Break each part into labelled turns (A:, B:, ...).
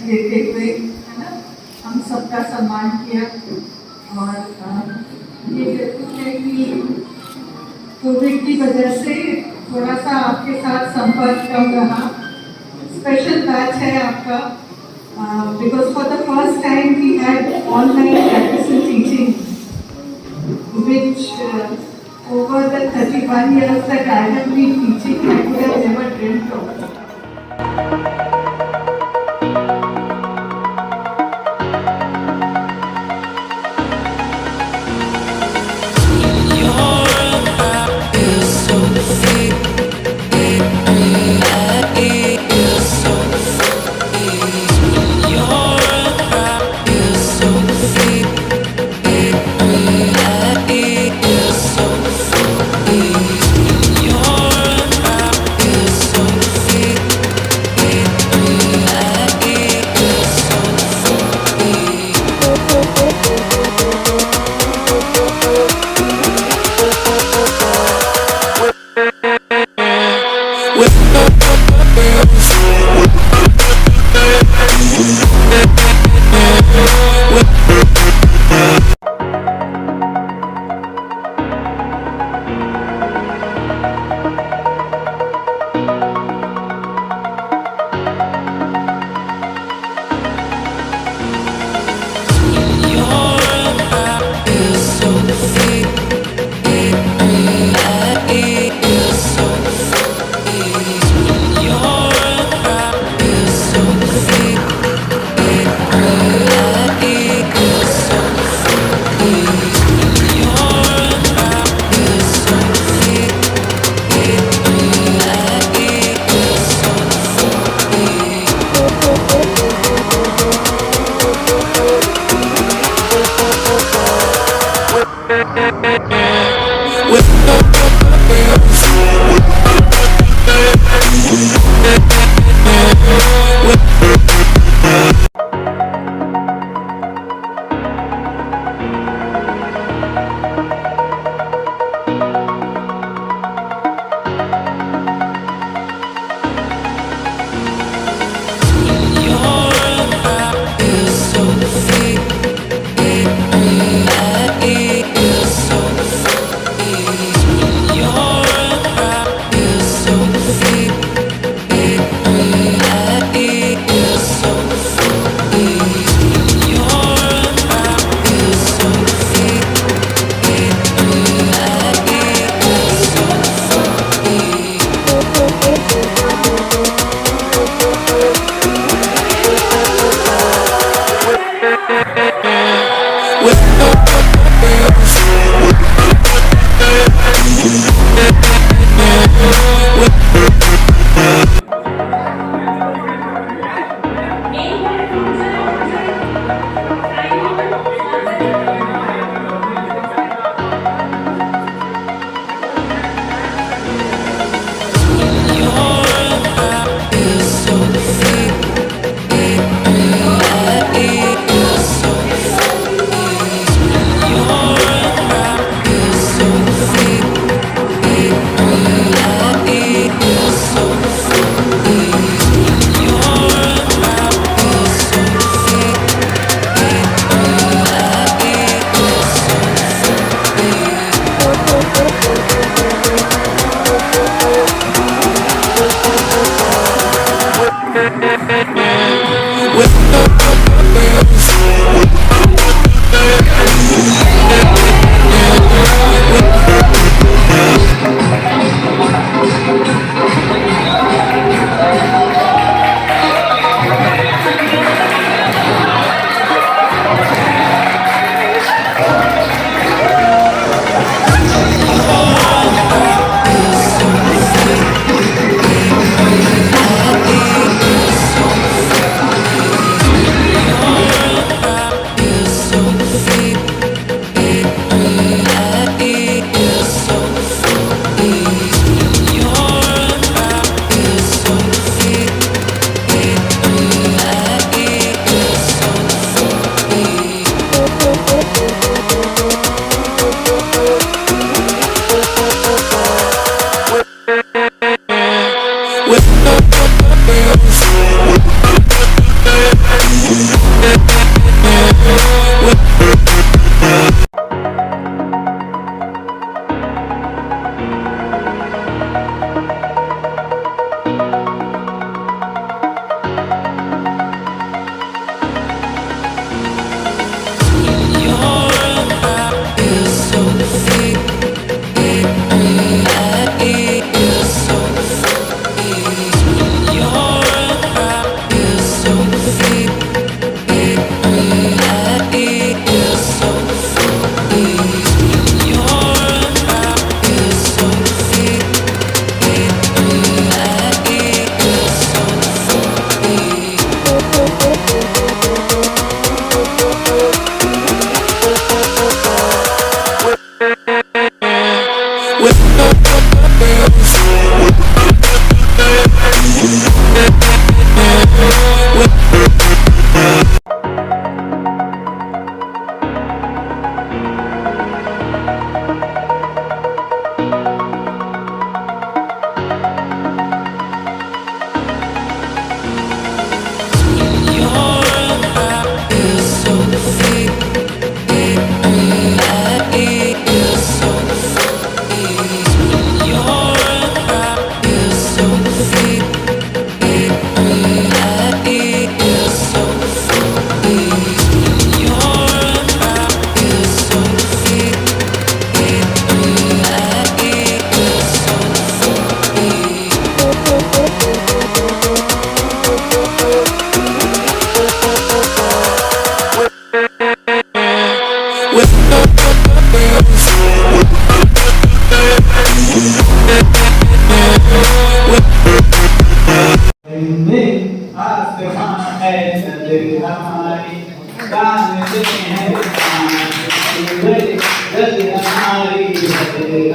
A: देते हुए, है ना, हम सबका सम्मान किया। और ये जरूर है कि कोविड की वजह से थोड़ा सा आपके साथ संपर्क कम रहा। स्पेशल बैच है आपका, because for the first time we had online practice and teaching, which over the 31 years that I have been teaching, I would have never dreamt of.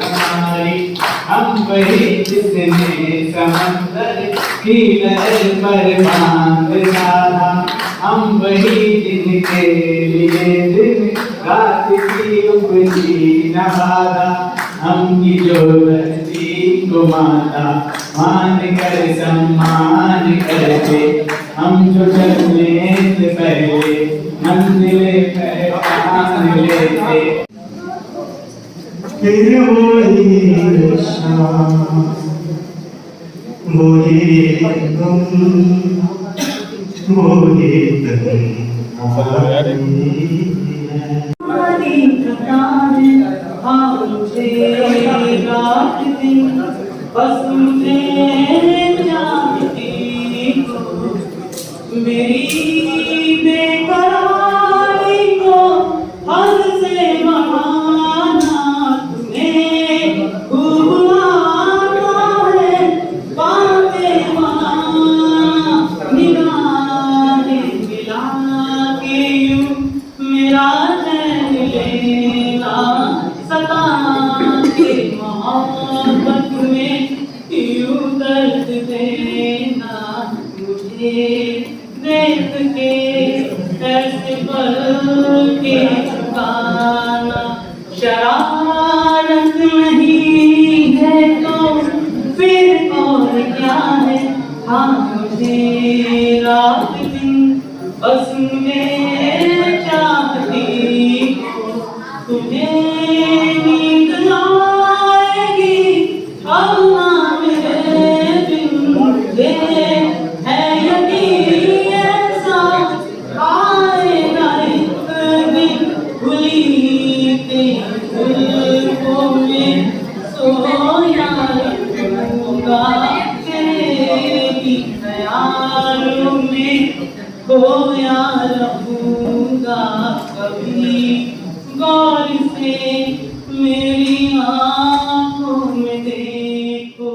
B: हमारी, हम वही जिसने समंदर की लहर पर बांध डाला, हम वही जिनके लिए दिन रात की उपजी नवादा, हम की जो धरती को माता मान कर सम्मान करते, हम जो चलने से पहले मंजिले पहचान लेते। फिर वही शाम वही तुम वही बस मुझे चाहती हो, मेरी बेकरारी को हद से बढ़ाना तुम्हें खूब आता है, बातें वहाँ निगाहें मिला के यूं मेरा चैन लेना सता के, मोहब्बत में यूं दर्द देना मुझे देख के ऐसे पल के चुकाना, शरारत नहीं है तो फिर और क्या है, हाँ मुझे रात दिन बस मुझे चाहती हो, तुझे नींद आएगी अल्लाह मेरे बिन, मुझे है यकीन ऐसा आएगा एक दिन, खुली जुल्फों में सोया रहूंगा, तेरी ख्यालों में खोया रहूंगा, कभी गौर से मेरी आंखों में देखो।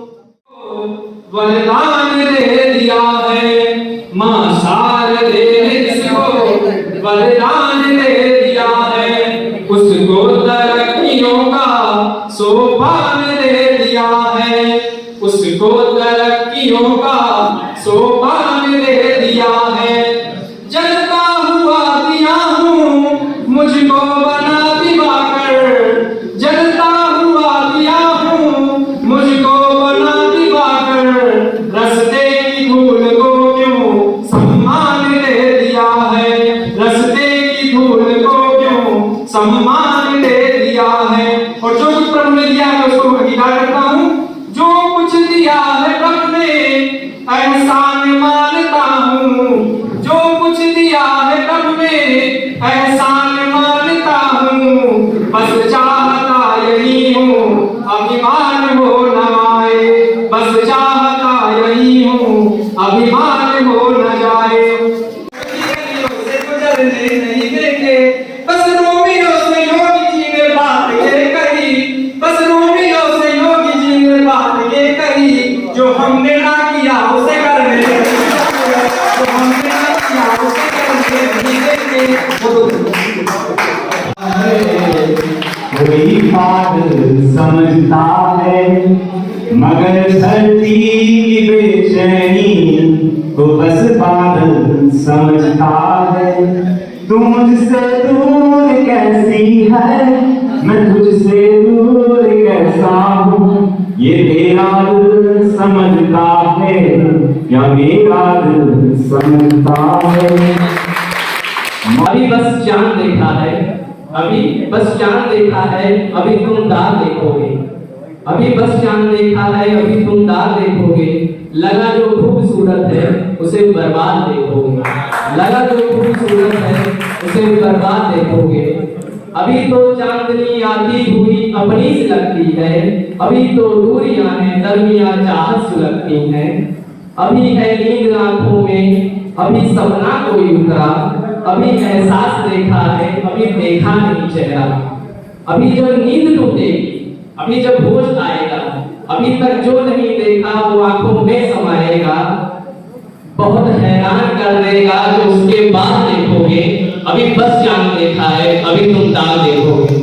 B: वरदान दे दिया है माँ शारदे ने जिसको, वरदान दे दिया है उसको तरक्कियों का सोपान दे दिया है, उसको तरक्कियों का सोपान दे दिया है। जलता हुआ दिया हूँ मुझको बना दिवाकर, जलता हुआ दिया हूँ मुझको बना दिवाकर, रस्ते की धूल को क्यों सम्मान दे दिया है, रस्ते की धूल को क्यों सम्मान दे दिया है। और जो कुछ प्रभु ने दिया है उसको अंगीकार करता हूँ, जो कुछ दिया है प्रभु ने एहसान मानता हूँ, जो कुछ दिया है प्रभु ने एहसान मानता हूँ, बस चाहता यही हूँ अभिमान हो न आए, बस चाहता यही हूँ अभिमान हो न जाए। से गुजरने नहीं देंगे, बस रोमियो से योगी जी ने बात ये कही, बस रोमियो से योगी जी ने बात ये कही, जो हमने ना किया उसे करने, जो हमने ना किया उसे करने नहीं देंगे। कोई बात समझता है मगर धरती की बेचैनी को बस बादल समझता है, तू मुझसे दूर कैसी है मैं तुझसे दूर कैसा हूँ, ये मेरा दिल समझता है या मेरा दिल समझता है। अभी बस चांद देखा है, अभी बस चांद देखा है, अभी तुम दाग देखोगे, अभी बस चांद देखा है, अभी तुम दाग देखोगे, लगा जो खूबसूरत है उसे बर्बाद देखोगे, लगा जो खूबसूरत है उसे बर्बाद देखोगे। अभी तो चांदनी आती हुई अपनी सी लगती है, अभी तो दूरियां हैं दरमियां चाहत सुलगती हैं, अभी है नींद आंखों में, अभी सपना कोई उतरा, अभी एहसास देखा है, अभी देखा नहीं चेहरा। अभी जब नींद टूटेगी, अभी जब होश आएगा, अभी तक जो नहीं देखा वो आंखों में समाएगा, बहुत हैरान कर देगा जो उसके बाद देखोगे। अभी बस चांद देखा है, अभी तुम दाग देखोगे।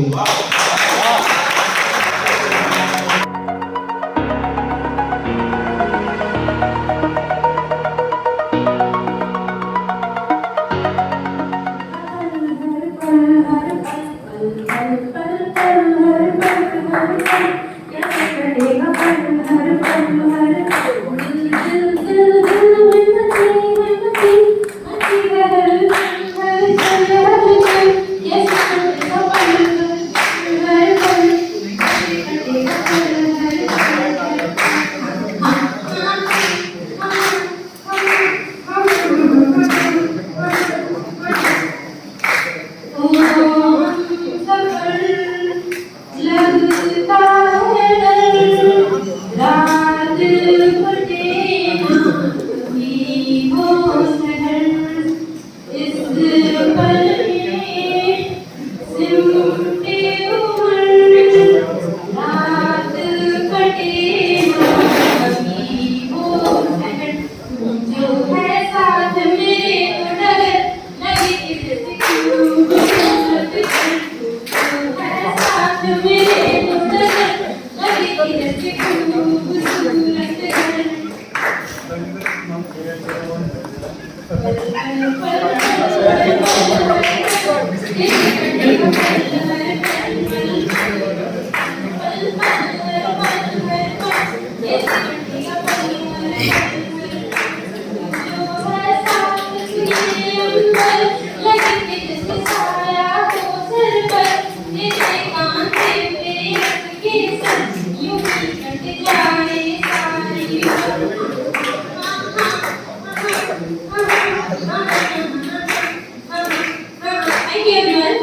C: Thank you, everyone.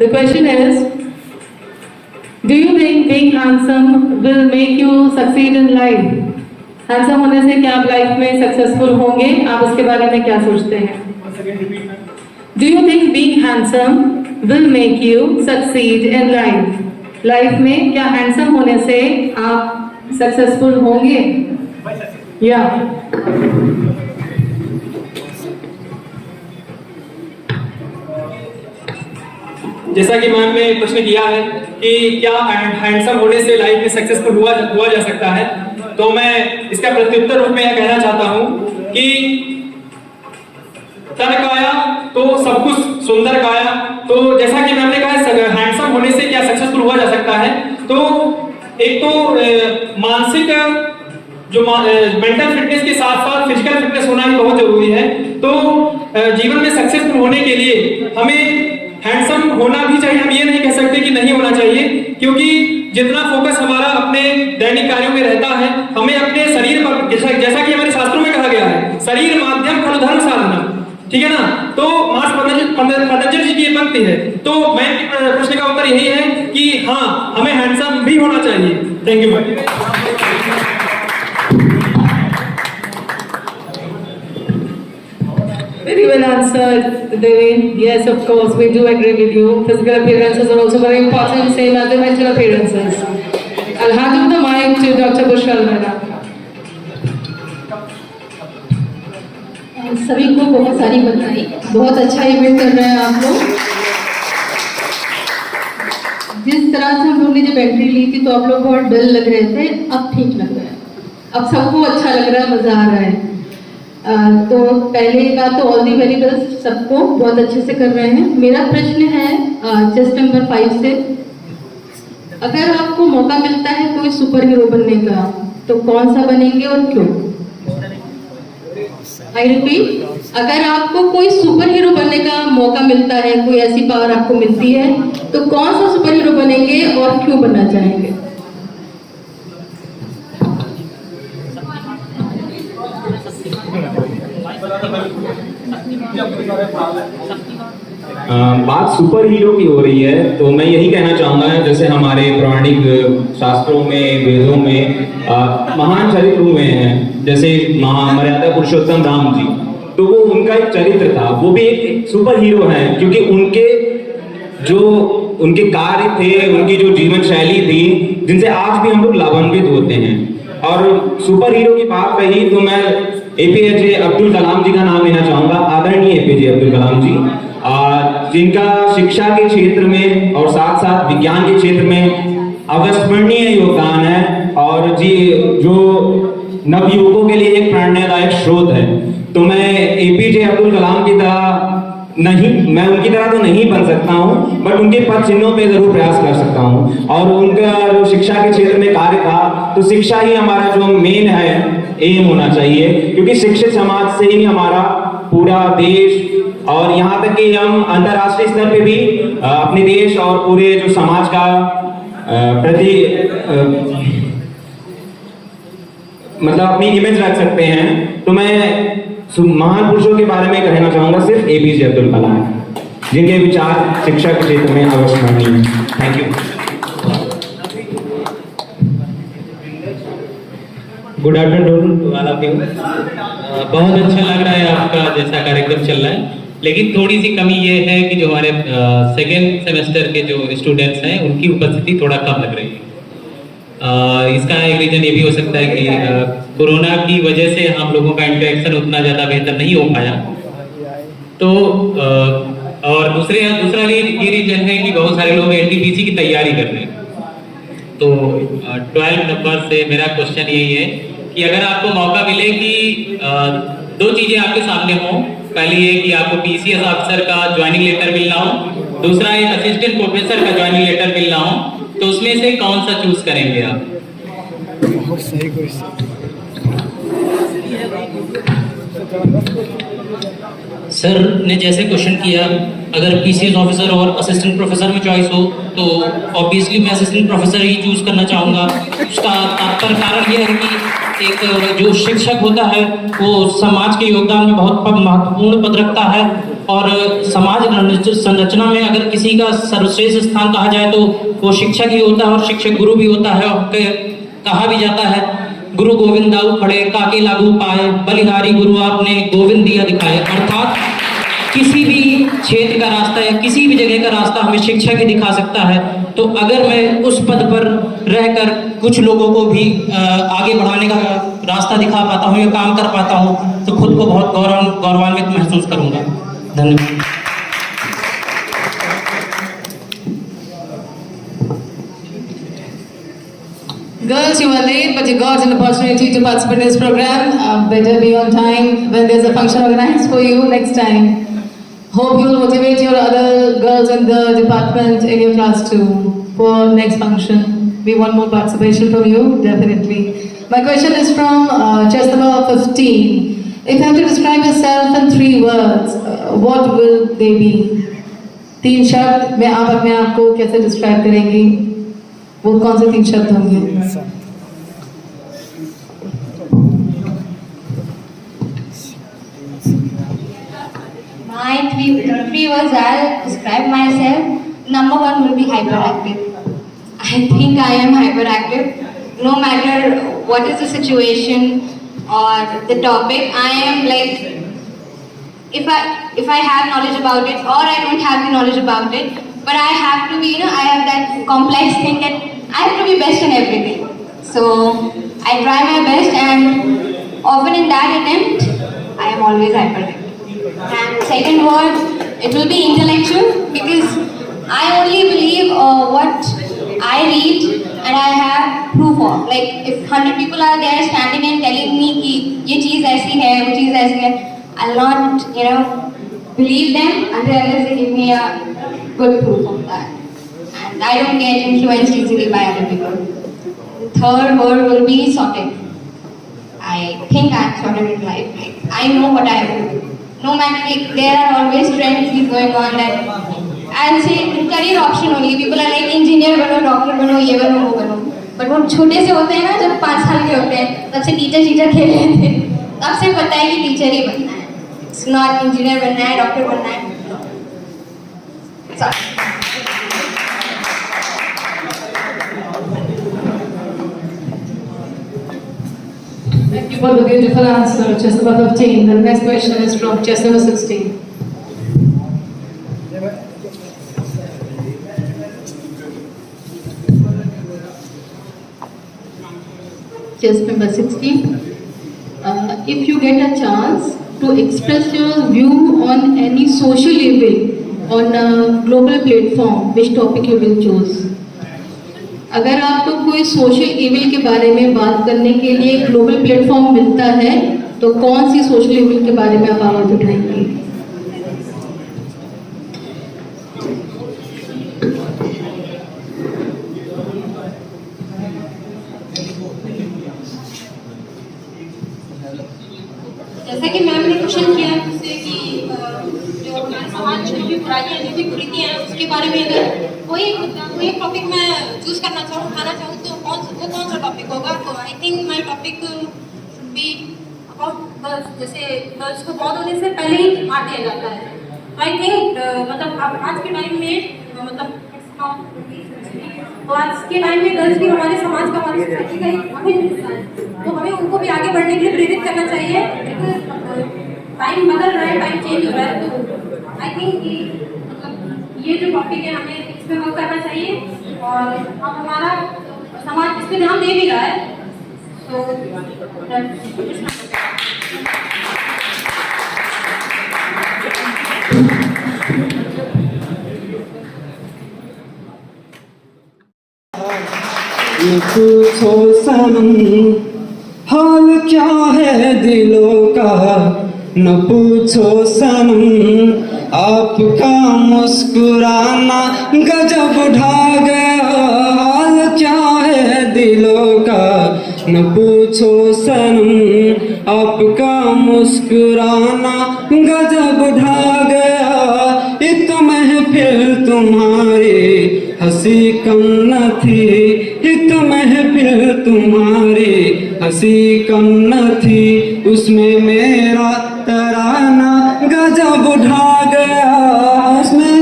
D: The question is, do you think being handsome will make you succeed in life? Handsome होने से क्या आप लाइफ में सक्सेसफुल होंगे? आप उसके बारे में क्या सोचते हैं? Do you think being handsome will make you succeed in life? Life में क्या हैंडसम होने से आप सक्सेसफुल होंगे? या
B: जैसा कि मैम ने प्रश्न किया है कि क्या हैंडसम होने से लाइफ में सक्सेसफुल हुआ जा सकता है, तो मैं इसका प्रत्युत्तर रूप में यह कहना चाहता हूं कि तन काया तो सब कुछ सुंदर काया। तो जैसा कि मैम ने कहा हैंडसम होने से क्या सक्सेसफुल हुआ जा सकता है, तो एक तो मानसिक जो मेंटल फिटनेस के साथ साथ फिजिकल फिटनेस होना भी बहुत जरूरी है। तो जीवन में सक्सेसफुल होने के लिए हमें हैंडसम होना भी चाहिए, हम ये नहीं कह सकते कि नहीं होना चाहिए, क्योंकि जितना फोकस हमारा अपने दैनिक कार्यों में रहता है, हमें अपने शरीर पर जैसा कि हमारे शास्त्रों में कहा गया है, शरीर माध्यम खलु धर्म साधना, ठीक है ना। तो महर्षि पतंजलि जी की ये पंक्ति है। तो मैं प्रश्न का उत्तर यही है कि हाँ, हमें हैंडसम भी होना चाहिए। Thank you ma'am.
D: Very well answered, Devin. Yes, of course, we do agree with you. Physical appearances are also very important, same as the mental appearances. I'll hand over the mic to Dr. Bushra Almera.
E: सभी को बहुत सारी बधाई। बहुत अच्छा event कर रहे हैं आप लोग। जिस तरह से हम लोग ने जब एंट्री ली थी तो आप लोग बहुत डल लग रहे थे, अब ठीक लग रहा है, अब सबको अच्छा लग रहा है, मजा आ रहा है। तो पहले बात तो ऑल दी वेरी बेस्ट, सबको बहुत अच्छे से कर रहे हैं। मेरा प्रश्न है चेस्ट नंबर 5 से, अगर आपको मौका मिलता है कोई सुपर हीरो बनने का तो कौन सा बनेंगे और क्यों? आई रिपीट, अगर आपको कोई सुपर हीरो बनने का मौका मिलता है, कोई ऐसी पावर आपको मिलती है, तो कौन सा सुपर हीरो बनेंगे और क्यों बनना चाहेंगे?
F: बात सुपर हीरो की हो रही है, तो मैं यही कहना चाहूंगा, जैसे हमारे पौराणिक शास्त्रों में, वेदों में महान चरित्र हुए हैं, जैसे मर्यादा पुरुषोत्तम राम जी, तो वो उनका एक चरित्र था, वो भी एक सुपर हीरो है, क्योंकि उनके कार्य थे, उनकी जो जीवन शैली थी, जिनसे आज भी हम लोग लाभान्वित होते हैं। और सुपर हीरो की बात रही तो मैं एपीजे अब्दुल कलाम जी का नाम लेना चाहूंगा, आदरणीय एपीजे अब्दुल कलाम जी, जिनका शिक्षा के क्षेत्र में और साथ साथ विज्ञान के क्षेत्र में अविस्मरणीय योगदान है, और जी जो नवयुवकों के लिए एक प्रेरणादायक स्रोत है। तो मैं एपीजे अब्दुल कलाम की तरह नहीं, मैं उनकी तरह तो नहीं बन सकता हूँ, बट उनके पद चिन्हों पे जरूर प्रयास कर सकता हूँ। और उनका जो शिक्षा के क्षेत्र में कार्य था, तो शिक्षा ही हमारा जो मेन है एम होना चाहिए, क्योंकि शिक्षित समाज से ही हमारा पूरा देश और यहाँ तक कि हम अंतर्राष्ट्रीय स्तर पे भी अपने देश और पूरे जो समाज का प्रति मतलब अपनी इमेज रख सकते हैं। तो मैं महान पुरुषों के बारे में कहना चाहूंगा सिर्फ एपीजे अब्दुल कलाम, जिनके विचार शिक्षा के क्षेत्र में अविस्मरणीय हैं। Thank you.
G: Good afternoon to all of you. बहुत अच्छा लग रहा है आपका जैसा कार्यक्रम चल रहा है, लेकिन थोड़ी सी कमी ये है कि जो हमारे सेकेंड सेमेस्टर के जो स्टूडेंट्स हैं उनकी उपस्थिति थोड़ा कम लग रही है। इसका एक रीजन ये भी हो सकता है कि कोरोना की वजह से हम लोगों का इंटरेक्शन उतना ज़्यादा बेहतर नहीं हो पाया। तो और दूसरा ये रीजन है कि बहुत सारे लोग एनटीपीसी की तैयारी कर रहे हैं। तो 12 नंबर से मेरा क्वेश्चन यही है कि अगर आपको मौका मिले कि दो चीज़ें आपके सामने हों, पहली ये कि आपको पीसीएस ऑफिसर का ज्वाइनिंग लेटर मिलना हो, दूसरा एक असिस्टेंट प्रोफेसर का ज्वाइनिंग लेटर मिलना हो, तो उसमें से कौन सा चूज करेंगे आप?
H: सर ने जैसे क्वेश्चन किया, अगर पीसीएस ऑफिसर और असिस्टेंट प्रोफेसर में चॉइस हो तो ऑब्वियसली मैं असिस्टेंट प्रोफेसर ही चूज करना चाहूँगा। उसका तात्पर्य कारण यह है कि एक जो शिक्षक होता है वो समाज के योगदान में बहुत महत्वपूर्ण पद रखता है, और समाज संरचना में अगर किसी का सर्वश्रेष्ठ स्थान कहा जाए तो वो शिक्षक ही होता है, और शिक्षक गुरु भी होता है। और कहा भी जाता है, गुरु गोविंद दाऊ खड़े काके लागू पाए, बलिहारी गुरु आपने गोविंद दिया दिखाए। अर्थात किसी भी क्षेत्र का रास्ता या किसी भी जगह का रास्ता हमें शिक्षक ही दिखा सकता है। तो अगर मैं उस पद पर रहकर कुछ लोगों को भी आगे बढ़ाने का रास्ता दिखा पाता हूँ या काम कर पाता हूँ, तो खुद को बहुत गौरवान्वित महसूस करूँगा। धन्यवाद।
D: Girls, you are late, but you got an opportunity to participate in this program. Better be on time when there's a function organized for you next time. Hope you will motivate your other girls in the department in your class too for next function. We want more participation from you, definitely. My question is from chess number 15. If you have to describe yourself in 3 words, what will they be? 3 शब्द में आप अपने आप को कैसे describe करेंगी? वो कौन से 3 शब्द होंगे?
C: My three words I'll describe myself. Number 1 will be hyperactive. I think I am hyperactive. No matter what is the situation or the topic, I am like, if I have knowledge about it or I don't have the knowledge about it, but I have to be, I have that complex thing that I have to be best in everything. So I try my best, and often in that attempt, I am always hyperactive. And second word, it will be intellectual, because I only believe what I read and I have proof of. Like if 100 people are there standing and telling me कि ये चीज़ ऐसी है, वो चीज़ ऐसी है, I'll not believe them until they give me a good proof of that. And I don't get influenced easily by other people. The third word will be sorted. I think I'm sorted in life. Like I know what I have to do. No matter, like, there are always trends going on that I'll say career option only. People are like engineer बनो, doctor बनो, ये बनो, वो बनो. But वो छोटे से होते हैं ना, जब 5 साल के होते हैं, तब से टीचर खेल लेते हैं. तब से पता है कि टीचर ही बनना है. It's not engineer बनना है, डॉक्टर बनना है. Sorry.
D: Thank you for the beautiful answer, chess number 15. The next question is from chess number 16.
E: Chess number 16. If you get a chance to express your view on any social evil on a global platform, which topic you will choose? अगर आपको कोई social evil के बारे में बात करने के लिए ग्लोबल प्लेटफॉर्म मिलता है, तो कौन सी सोशल इविल के बारे में आप आवाज उठाएंगे?
C: जैसा कि मैम ने क्वेश्चन किया मुझसे कि जो हमारे समाज में जो भी बुराइयां जो भी कुरीतियां हैं उसके बारे में अगर कोई टॉपिक मैं चूज करना चाहूँ उठाना चाहूँ तो कौन सा टॉपिक होगा। तो I think my topic should be about girls. जैसे गर्ल्स को बहुत होने से पहले ही मार दिया जाता है। तो आई थिंक मतलब अब आज के टाइम में मतलब तो आज के टाइम में गर्ल्स भी हमारे समाज का हमारी सोसाइटी का एक अभिन्न हिस्सा है। तो हमें उनको भी आगे बढ़ने के लिए प्रेरित करना चाहिए। टाइम बदल रहा है, टाइम चेंज हो रहा है। तो आई थिंक कि मतलब ये जो टॉपिक है हमें इस पर वर्क करना चाहिए और अब हमारा समाज इस पर ध्यान दे भी रहा है। तो
B: पूछो सनम हाल क्या है दिलों का, न पूछो सनम आपका मुस्कुराना गजब ढा गया। हाल क्या है दिलों का, न पूछो सनम आपका मुस्कुराना गजब ढा गया। एक महफिल तुम्हारी हंसी कम न थी, एक महफिल तुम्हारी हंसी कम न थी, उसमें मेरा तराना गजब ढा गया। उसमें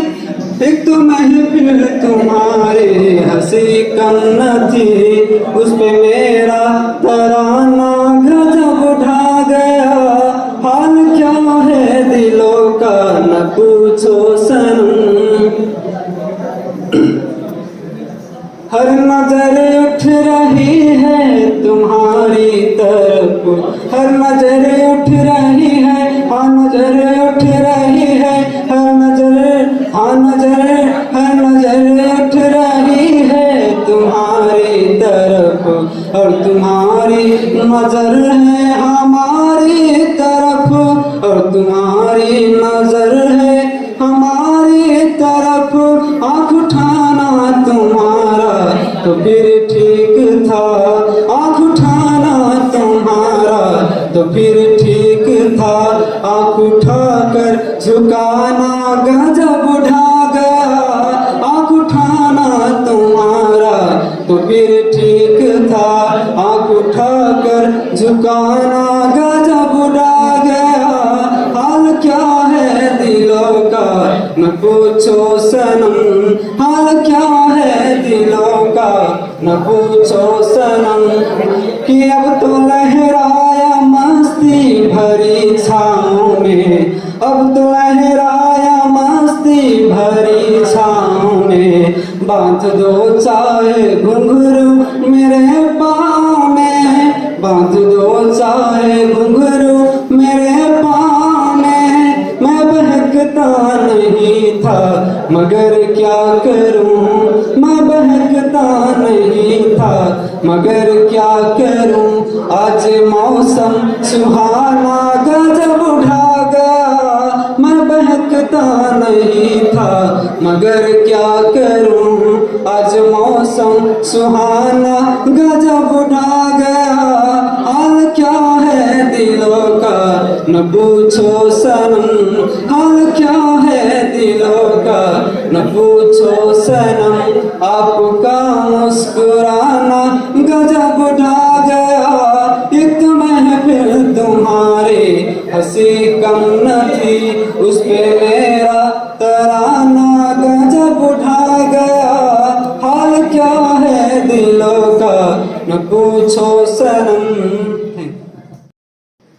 B: एक तो महफिल तुम्हारी हंसी कम न थी, उसमें मेरा तराना गजब ढा गया। हाल क्या है दिलों का, न पूछो सनम। हर नजर उठ रही है तुम्हारी तरफ, हर नजर उठ रही है, हाँ नजर उठ रही है, हर नजर हाँ नजर हर नजर उठ रही है तुम्हारी तरफ, और तुम्हारी नजर है हमारी तरफ, और तुम्हारी नजर है हमारी तरफ। आँख उठाना तुम्हारा तो फिर ठीक था, आँख उठाना तुम्हारा तो फिर ठीक था, आँख उठाकर झुकाना गजब ढा गया। आँख उठाना तुम्हारा तो फिर ठीक था, आँख उठाकर झुकाना गजब ढा गया। हाल क्या है दिलों का, न पूछो सनम। हाल क्या है दिलों का, न पूछो सनम। कि अब तो लहराया मस्ती भरी छाँव में, अब तो लहराया मस्ती भरी छाँव में। बांध दो चाहे घुंघरू मेरे पाँव में, बांध दो चाहे घुंघरू मेरे पाँव में। मैं बहकता नहीं था मगर क्या करूं, मैं बहकता नहीं था मगर क्या करूं। आज मौसम सुहाना गजब ढा गया, मैं बहकता नहीं था मगर क्या करूं। आज मौसम सुहाना गजब ढा गया। हाल क्या है दिलों का, न पूछो सनम। हाल क्या है दिलों का, न पूछो सनम। आपका मुस्कुराना गजब ढा गया। एक महफिल तुम्हारी हंसी कम न थी, उस पे मेरा तराना गजब ढा गया। हाल क्या है दिलों का, न पूछो सनम।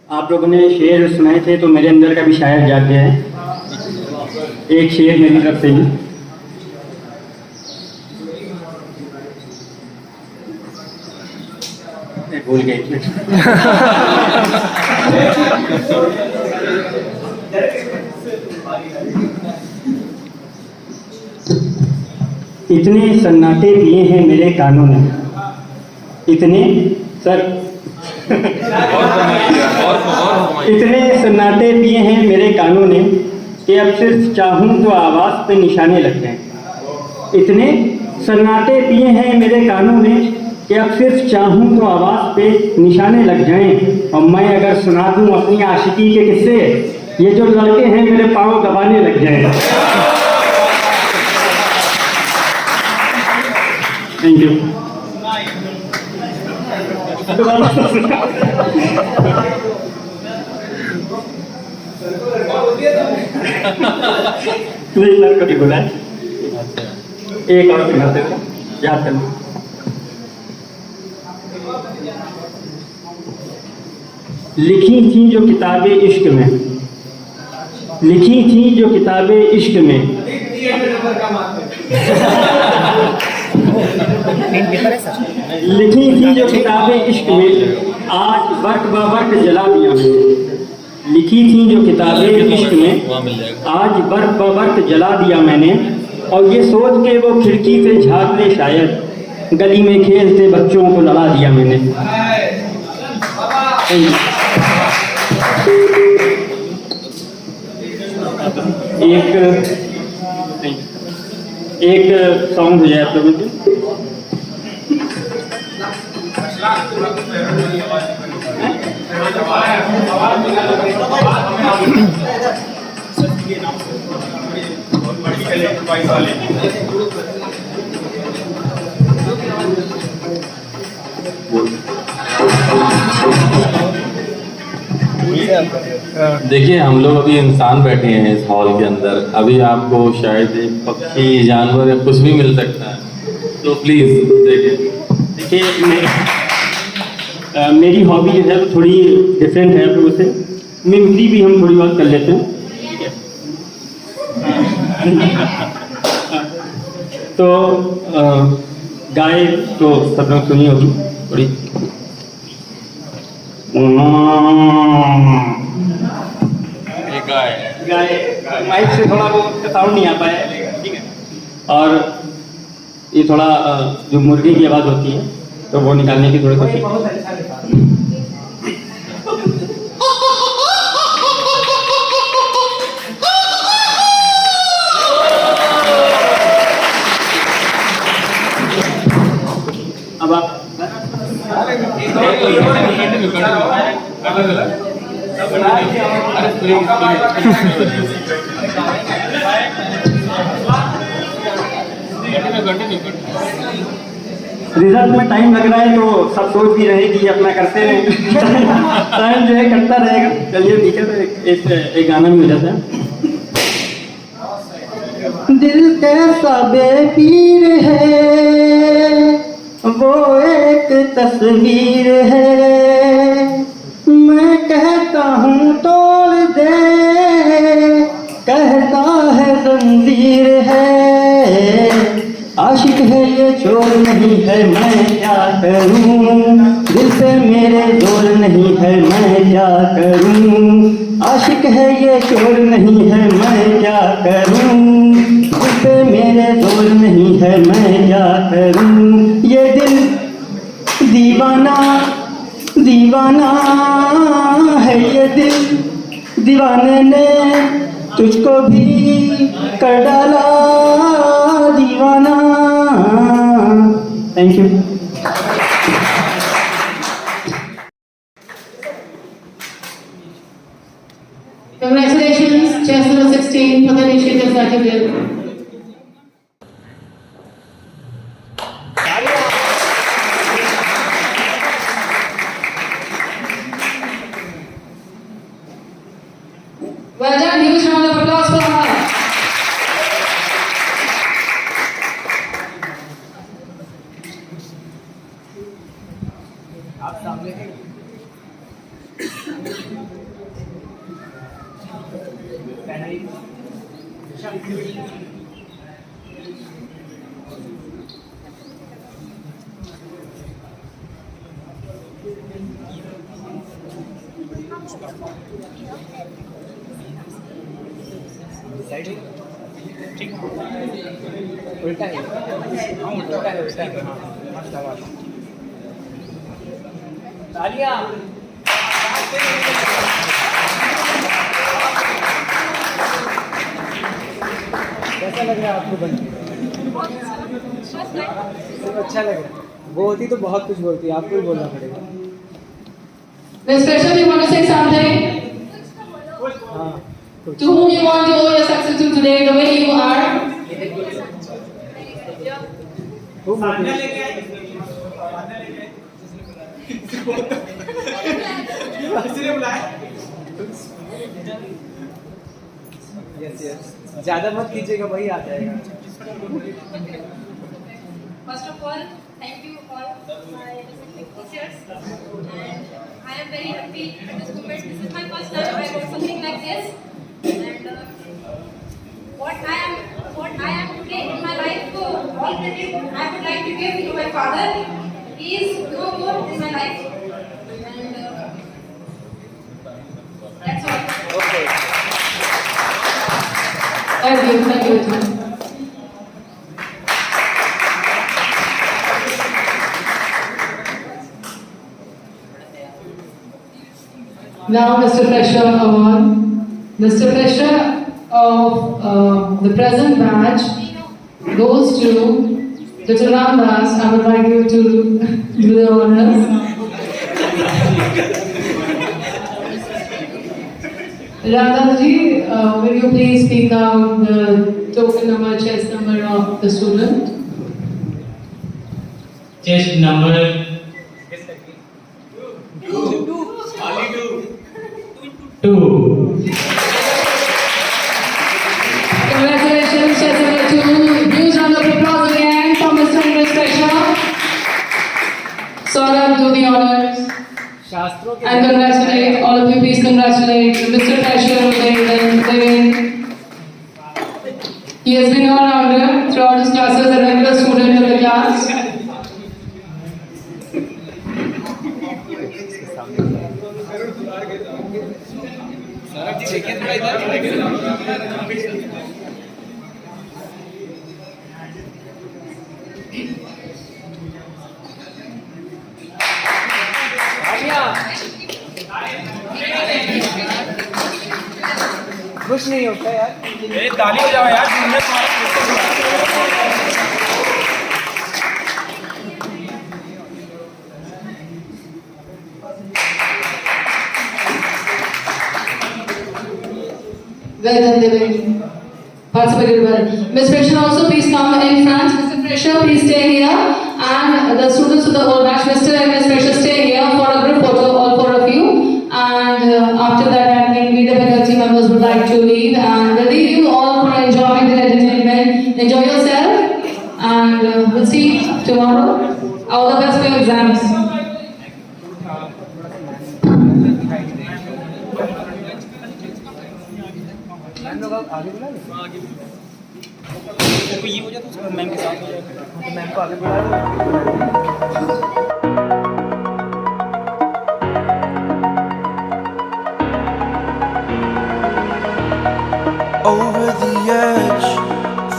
I: आप लोगों ने शेर सुनाए थे तो मेरे अंदर का भी शायर जाग गया है। एक शेर मेरी तरफ से ही। भूल गए। इतने सन्नाटे पिए हैं मेरे कानों ने, इतने सर इतने सन्नाटे पिए हैं मेरे कानों ने कि अब सिर्फ चाहूं तो आवाज पे निशाने लग जाएं। इतने सन्नाटे पिए हैं मेरे कानों ने कि अब सिर्फ चाहूं तो आवाज पे निशाने लग जाएं, और मैं अगर सुना दूं अपनी आशिकी के किस्से, ये जो लड़के हैं मेरे पाँव दबाने लग जाएं। Thank you. नहीं सर, कभी बोला है। एक और सुनाते थे, याद करना। लिखी थी जो किताबें इश्क में, लिखी थी जो किताबें इश्क में, लिखी थी जो किताबें इश्क में, आज वक्त ब वक्त जला दिया मैंने। लिखी थी जो किताबें इश्क में, आज वक्त ब वक्त जला दिया मैंने, और ये सोच के वो खिड़की से झाँक ले शायद, गली में खेलते बच्चों को लड़ा दिया मैंने। एक सॉन्ग हो जाए आप लोगों के।
J: देखिए, हम लोग अभी इंसान बैठे हैं इस हॉल के अंदर, अभी आपको शायद एक पक्षी, जानवर या कुछ भी मिल सकता है, तो प्लीज देखिए।
I: मेरी हॉबी जो है वो थोड़ी डिफरेंट है आप लोगों से। मिमिक्री भी हम थोड़ी बहुत कर लेते हैं। तो गाय तो सब लोग सुनी होगी थोड़ी। गाय माइक से थोड़ा वो साउंड नहीं आ पाया, ठीक है। और ये थोड़ा जो मुर्गे की आवाज़ होती है तो वो निकालने की थोड़ी कोशिश। अब आप रिजल्ट में टाइम लग रहा है तो सब सोच भी रहे कि अपना करते रहे। टाइम जो है कटता रहेगा। चलिए ठीक है, तो एक गाना भी हो जाता है। दिल कैसा बेपीर है, वो एक तस्वीर है, मैं कहता हूँ तोड़ दे, कहता है जंजीर है। आशिक है ये चोर नहीं है, मैं क्या करूं, दिल पे मेरे जोर नहीं है, मैं क्या करूं। आशिक है ये चोर नहीं है, मैं क्या करूं, दिल पे मेरे जोर नहीं है, मैं क्या करूं। ये दिल दीवाना दीवाना है, ये दिल दीवाने ने तुझको भी कर डाला दीवाना। Thank you.
D: Congratulations, chess number 16 for the initiative certificate. Well done, huge round of applause for her.
K: कैसा लग रहा है आपको बन? अच्छा लग रहा है। वो होती तो बहुत कुछ बोलती, आपको ही बोलना पड़ेगा।
D: Miss Fresher, do you want to say something?
K: हाँ
D: To whom you want to owe your success to today, the way you are?
K: खूब मोटी। यस यस, ज्यादा मत कीजिएगा, वही आ जाएगा।
C: First of all, thank you all my teachers, and I am very happy with this moment. This is my first time I got something like this, and what I am today in my life, all credit I would like to give to my father. He is no more in my life, and that's all.
K: Okay.
D: Thank you. Now, Mr. Fresher Award. Mr. Fresher of the present batch goes to Dr. Ramdas. I would like you to do the honors. Ramdas ji, will you please speak out the token number, chest number of the student?
G: Chest number 2।
D: Congratulations, chest number 2. Huge round of applause again for Mr. English Fresher. Saurabh, do the honors.
K: शास्त्रों के
D: And congratulate all of you. Please congratulate Mr. Fresher Devin. He has been all rounder throughout his classes, a regular student of the class.
K: कुछ नहीं होता यार।
B: ताली हो जाओ यार।
D: Well done, Devin. Participated well. Ms. Fresher, also please come in front. Mr. Fresher, please stay here. And the students of the whole batch, Mr. and Ms. Fresher, stay here for a group photo, all four of you. And after that, I think we, the faculty members, would like to leave. And we'll leave you all for enjoying the entertainment. Enjoy yourself. And we'll see you tomorrow. All the best for your exams.
K: आगे बुला लो। तो ये हो जाता है उसका ma'am के साथ हो जाता है, तो मैम को आगे बुला लो।
L: Over the edge,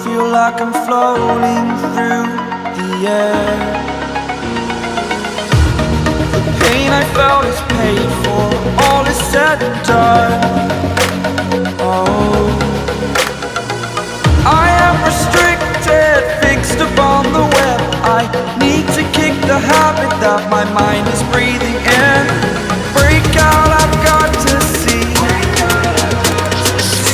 L: feel like I'm floating through the air. The pain I felt is paid for, all is said and done. Oh, I am restricted, fixed upon the web. I need to kick the habit that my mind is breathing in. Break out, I've got to see.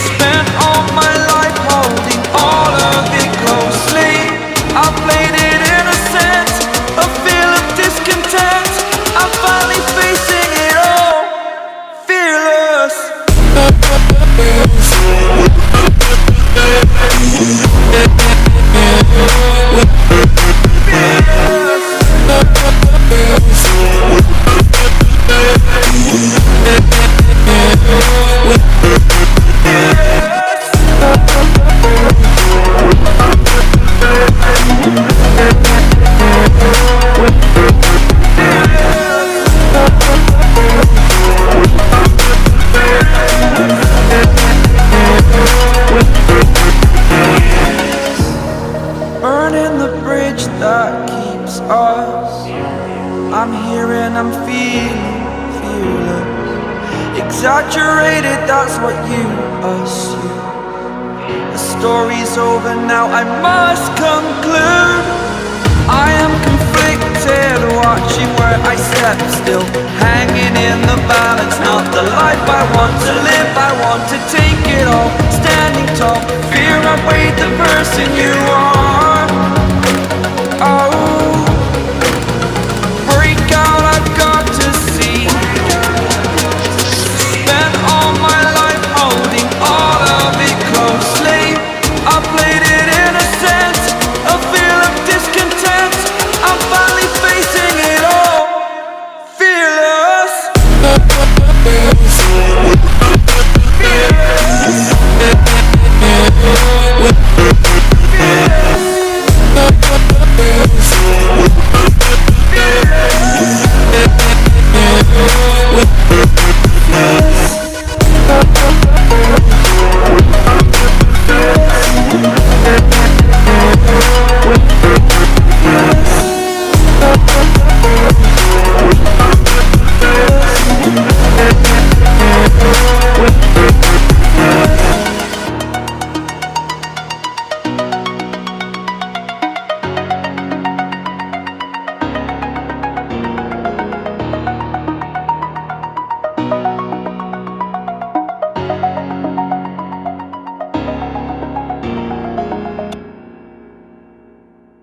L: Spent all my life holding all of it closely. I played it innocent, a feel of discontent. I'm finally facing it all, fearless. Burning the bridge that keeps us. I'm here and I'm feeling fearless. Exaggerated, that's what you assume. The story's over now, I must conclude. I am conflicted. head, watching where I step still, hanging in the balance. Not the life I want to live, I want to take it all, standing tall. Fear I weighed the person you are. Oh, break out, I've got to see. Spent all my life holding all of it closely. I played it innocent, a feel of discontent. I'm finally facing it all, fearless. Fearless.